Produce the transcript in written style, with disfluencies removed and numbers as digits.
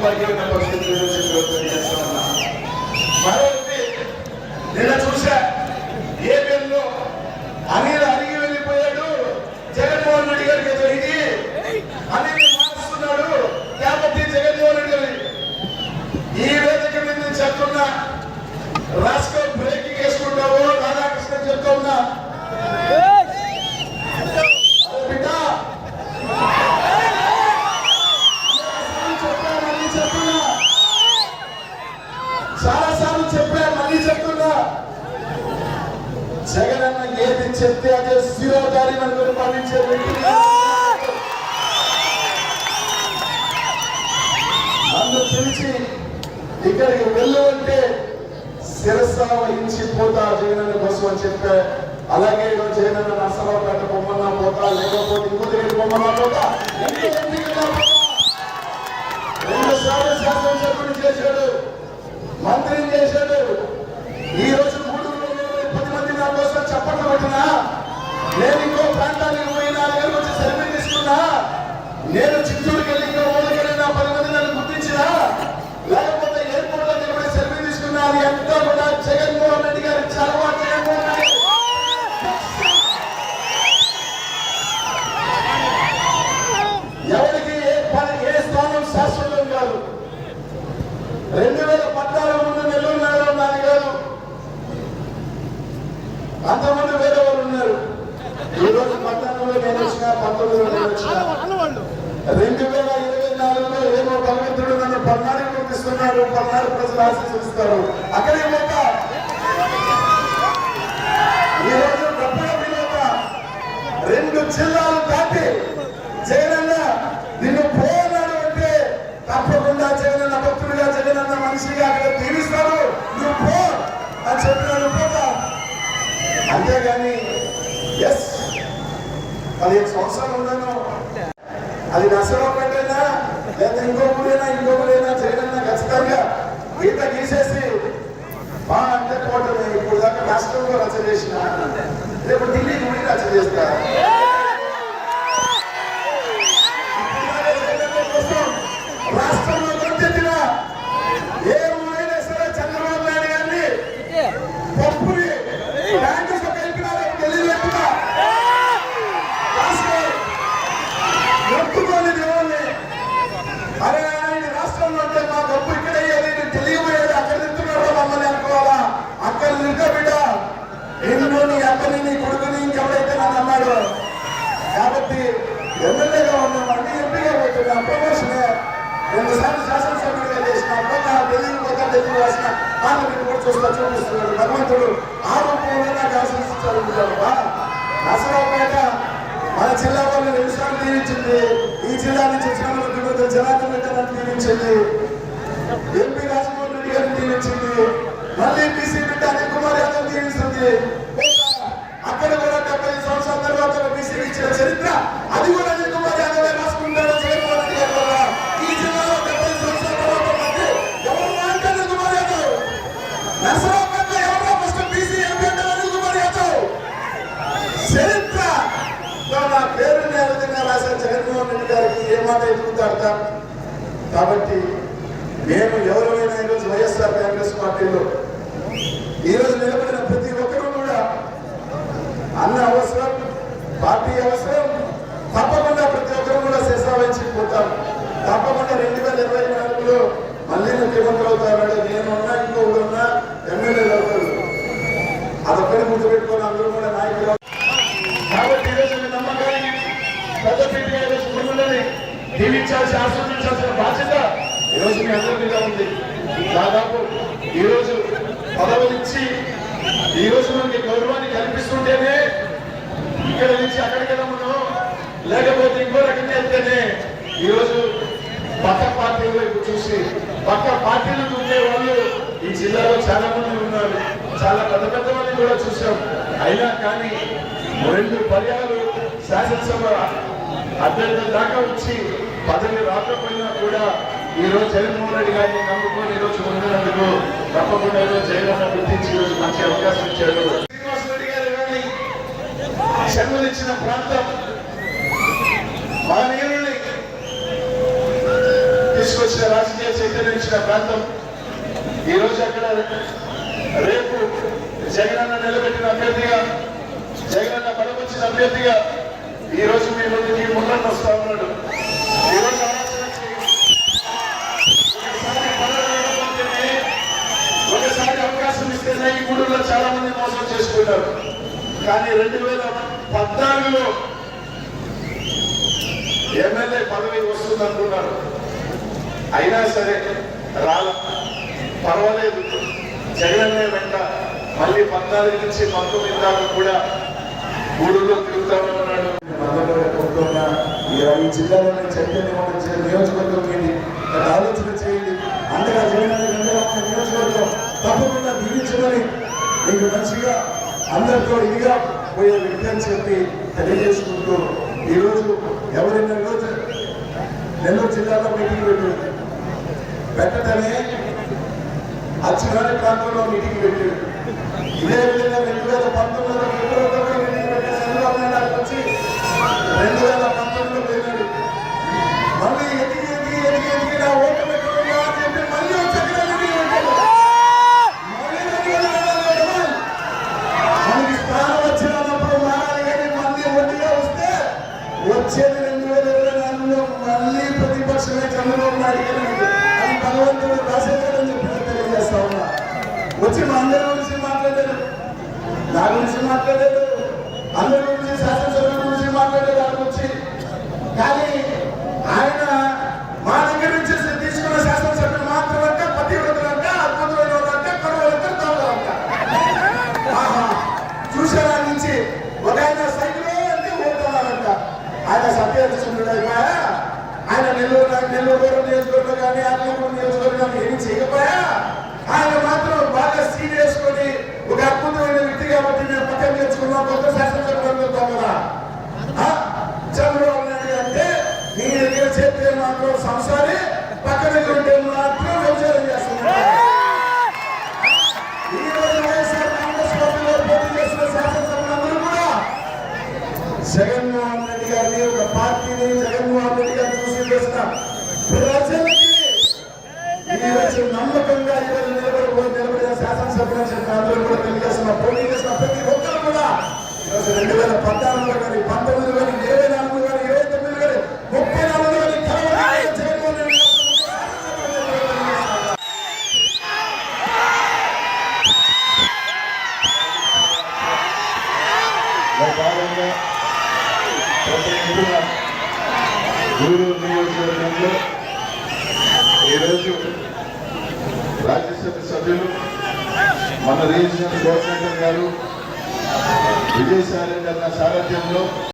బలహీన పరిస్థితులు తెలియజేస్తా ఉన్నా. మరొకటి నిన్న చూసా, ఏపీలో అనిల్ అడిగి వెళ్ళిపోయాడు. జగన్మోహన్ రెడ్డి గారికి జరిగి అనిల్ మారుస్తున్నాడు కాబట్టి జగన్మోహన్ రెడ్డి గారి ఈ వేదిక మీద చెప్తున్నా, రాష్ట్ర బ్రేకింగ్ వేసుకుంటావు రాధాకృష్ణ చెప్తా ఉన్నా. బిడ్డ చాలాసార్లు చెప్పా, మళ్ళీ చెప్తున్నా, జగన్ అన్న ఏది చెప్తే అదే శిరోధారి మనకు పాటించే వ్యక్తి. నన్ను పిలిచి ఇక్కడికి వెళ్ళు అంటే శిరస వహించి పోతా జగన్ అన్న కోసం అని చెప్పా. అలాగే జగన్ అన్న నర్సరావుపేట బొమ్మన్నా పోతా, లేకపోతే ఇంకో దగ్గర బొమ్మన్నా పోతా. 2 సార్లు శాసనసభ్యుడు చేశాడు, మంత్రిని చేశాడు. ఈ రోజు 310 మంది నా కోసం చప్పట్లు పెట్టినా, నేను ఇంకో ప్రాంతానికి పోయి 4 గంటలకు వచ్చి సెలవు తీసుకున్నా, నేను చిత్తూరుకి వెళ్ళి ఇంకో ఊళ్ళకి నా 10 మంది నన్ను గుర్తించినా, లేకపోతే ఎయిర్పోర్ట్ లో నిలబడి సెలవు తీసుకున్నా, అది అంతా కూడా జగన్మోహన్ రెడ్డి గారి చలవా. జగన్మోహన్ రెడ్డి ఎవరికి ఏ స్థానం శాశ్వతం కాదు. 2014 ముందు నెల్లూరు నగరం నాది కాదు, అంతమంది వేరే వాళ్ళు ఉన్నారు. ఈ రోజు 14లో నేను వచ్చిన, 19లో నేను వచ్చిన. 2024లో ఏమో భగవంతుడు నన్ను 14 పంపిస్తున్నాడు, 14 ప్రజలు ఆశీర్వదిస్తారు. అక్కడే పోతా. ఈ రోజు గొప్పగా వినోదా 2 జిల్లాలు దాటి జగనన్న నిన్ను పోనాడు అంటే తప్పకుండా జగనన్న భక్తుడిగా, జగనన్న మనిషిగా అక్కడ దీవిస్తాడు. నువ్వు పో అని చెప్పినాడు, పోతా. అంతేగాని 15 సంవత్సరాలు ఉన్నాను, అది నర్సరావుపేటైనా లేదా ఇంకొకరైనా జగనన్న ఖచ్చితంగా గీత గీసేసి మా అంటే కోటమే. ఇప్పుడు దాకా రాష్ట్రంలో రచ చేసిన, రేపు ఢిల్లీకి పోయి రచ చేస్తా. రాష్ట్రంలో దొరికిన ఏ ఊరైనా సరే చంద్రబాబు నాయుడు గారిని పప్పుని బ్యాంకుతో కలిపినారని తెలియలేకుండా నొప్పుకొని దేవుణ్ణి, అరే ఆయన రాష్ట్రంలో ఉంటే మా డబ్బు ఇక్కడ అయ్యేది తెలియబోయేది, అక్కడ తింటున్నారో మమ్మల్ని అనుకోవాలా. అక్కడ తింటా బిడ్డ, నిన్ను నీ అక్కని నీ కొడుకుని ఇంకెవరైతే నన్ను అన్నాడు. కాబట్టి ఎమ్మెల్యేగా ఉన్నాం, అన్ని ఎంపీగా పోతున్నా, ప్రమోషనే 2 సార్లు శాసనసభ్యుడిగా చేసిన, ఢిల్లీ రాసిన పార్లమెంట్ కూడా చూపిస్తున్నాడు భగవంతుడు. ఆ రూపంలో నాకు ఆశీర్వదించాడు. నర్సరావుపేట మన జిల్లా వాళ్ళు 2 సార్లు దీవించింది. ఈ జిల్లా నుంచి వచ్చిన ముఖ్యమంత్రి జనార్దన్ రెడ్డి గారిని దీవించింది, ఎంపీ రాజమోహన్ రెడ్డి గారిని దీవించింది, మళ్ళీ బీసీ బిడ్డ అనిల్ కుమార్ యాదవ్ దీవిస్తుంది. అక్కడ కూడా 70 సంవత్సరాల తర్వాత బీసీకి ఇచ్చిన చరిత్ర అది కూడా అనిల్ కుమార్ యాదవ్ రాసుకుంటాడు. జగన్మోహన్ రెడ్డి గారి వల్ల ఈ జిల్లాలో 70 సంవత్సరాల తర్వాత మంత్రి ఎవరు అంటే అనిల్ కుమార్ యాదవ్. నర్సరావుపేటలో ఎవరో ఫస్ట్ బీసీ ఎంపీ అంటే అనిల్ కుమార్ యాదవ్. చరిత్ర నా పేరుని ఏ విధంగా రాశారు జగన్మోహన్ రెడ్డి గారికి, ఏ మాట ఎదుగుతాడతా. కాబట్టి మేము ఎవరైనా ఈరోజు వైఎస్ఆర్ కాంగ్రెస్ పార్టీలో ఈరోజు నిలబడిన ప్రతి ఒక్కరూ కూడా అన్న అవసరం, పార్టీ అవసరం, తప్పకుండా ప్రతి ఒక్కరు కూడా శేషావహించిపోతాం. తప్పకుండా 2024లో మళ్ళీ ముఖ్యమంత్రి అవుతారు. నేను ఉన్నా, ఇంకొకరు ఉన్నా, ఎమ్మెల్యేలు అవుతారు. అదొక్కడి గుర్తుపెట్టుకొని అందరూ కూడా నాయకులు. కాబట్టి ఈరోజు మీ నమ్మకాన్ని పెద్దపీట ముందుని దీవించాల్సి, ఆస్వాదించాల్సిన బాధ్యత ఈరోజు మీ అందరి మీద ఉంది. దాదాపు ఈరోజు పదవులిచ్చి ఈరోజు మనకి గౌరవాన్ని కల్పిస్తుంటేనే ఇక్కడ నుంచి అక్కడికి వెళ్ళమను, లేకపోతే ఇంకో రకంగా వెళ్తేనే ఈరోజు పక్క పార్టీల వైపు చూసి పక్క పార్టీలకు ఉండే వాళ్ళు ఈ జిల్లాలో చాలా మంది ఉన్నారు. చాలా పెద్ద మంది కూడా చూసాం. అయినా కానీ 2 పర్యాలు శాసనసభ అభ్యర్థుల దాకా వచ్చి పదవి రాకపోయినా కూడా ఈరోజు జగన్మోహన్ రెడ్డి గారిని నమ్ముకొని ఈరోజు ముందున్నందుకు తప్పకుండా ఈరోజు జగన్ గుర్తించి ఈరోజు మంచి అవకాశం ఇచ్చాడు. శ్రీనివాసరెడ్డి గారు కానీ జన్మనిచ్చిన ప్రాంతం మహనీయుల్ని తీసుకొచ్చిన రాజకీయ చైతన్యించిన ప్రాంతం. ఈ రోజు అక్కడ రేపు జగనన్న నిలబెట్టిన అభ్యర్థిగా, జగనన్న బలపరిచిన అభ్యర్థిగా ఈ రోజు మీ ముందుకి ముందన్న వస్తా ఉన్నాడు. ఈ రోజు ఒకసారి అవకాశం ఇస్తేనే ఈ గూడూరులో చాలా మంది మోసం చేసుకున్నారు. కానీ 2014లో ఎమ్మెల్యే పదవి వస్తుంది అనుకున్నారు. అయినా సరే రాలా. పర్వాలేదు, జగనన్నే వెంట మళ్ళీ 14 నుంచి 19 దాకా కూడా గూడూరులో తిరుగుతామని ఉన్నాడు. ఈ జిల్లాలోని చైతన్యం నియోజకవర్గం ఏంటి ఆలోచన చేయండి. అంతగా జగనన్న నియోజకవర్గం తప్పకుండా దీవించమని మీకు మంచిగా అందరితో ఇదిగా పోయే వ్యక్తి అని చెప్పి తెలియజేసుకుంటూ ఈరోజు ఎవరైనా రోజు నెల్లూరు జిల్లాలో మీటింగ్ పెట్టడమే అచ్చుగాని ప్రాంతంలో మీటింగ్ పెట్టాడు. ఇదే విధంగా 2019లో మీటింగ్ పెట్టిన చంద్రబాబు నాయుడు వచ్చి 2019లో పోయినాడు. మళ్ళీ ఎదిగి నా ఓటు పెట్టుకున్నా అని చెప్పి మళ్ళీ మనకి స్థానం వచ్చినప్పుడు మారాలి. కానీ మళ్ళీ ఒంటిగా వస్తే వచ్చేది 2024లో మళ్ళీ ప్రతిపక్షమే చంద్రబాబు నాయుడు అని భగవంతుడు రాసేదని చెప్పి తెలియజేస్తా ఉన్నా. వచ్చి మా అందరి గురించి మాట్లాడారు, నా గురించి మాట్లాడారు, అందరి గురించి శాసనసభ్యుల గురించి మాట్లాడారు. వాళ్ళకి వచ్చి కానీ ఆయన మా దగ్గర నుంచి తీసుకున్న శాసనసభ్యులు మాత్రమంటే పతివ్రతులంటే అద్భుతమైన వాళ్ళంటే కొరవలంటే తోటలంట చూసారా నుంచి ఒక ఆయన సైకిల్ అంటే ఓటున్నారంట. ఆయన సత్యహరిశ్చంద్రుడు అయిపోయా, ఆయన నెల్లూరు నియోజకవర్గం కానీ ఆర్లగూడెం నియోజకవర్గం ఏమి చేయకపోయా, ఆయన మాత్రం బాగా సీన్ వేసుకొని ఒక అద్భుతమైన వ్యక్తి కాబట్టి మేము పక్కన తెచ్చుకున్నాం కొత్త శాసనసభ్యులు కదా. చంద్రబాబు నాయుడు అంటే నీ దగ్గర చేస్తే మాత్రం సంసారి, పక్కన ఉంటే మాత్రం వ్యవసాయం చేస్తున్నారు. ఈ రోజు వైఎస్ఆర్ కాంగ్రెస్ పార్టీలో పోటీ చేసిన శాసనసభ్యులందరూ కూడా జగన్మోహన్ రెడ్డి గారిని ఒక పార్టీని జగన్మోహన్ రెడ్డి గారిని చూసి చేసిన ప్రజలకి ఈ రోజు నమ్మకంగా ఈరోజు నిలబడిన శాసనసభ్యులు చెప్పిన అందరూ కూడా తెలియజేస్తున్న పోటీ చేసిన ప్రతి ఒక్కరు కూడా ఈరోజు 2014లో కానీ 19లో కానీ 24లో కానీ 29లో కానీ 34లో కానీ జగన్మోహన్ రెడ్డి భాగంగా గూడూరు నియోజకవర్గంలో ఈరోజు రాజ్యసభ సభ్యులు మన రీజనల్ కోఆర్డినేటర్ గారు విజయసాయి రెడ్డి అన్న సారథ్యంలో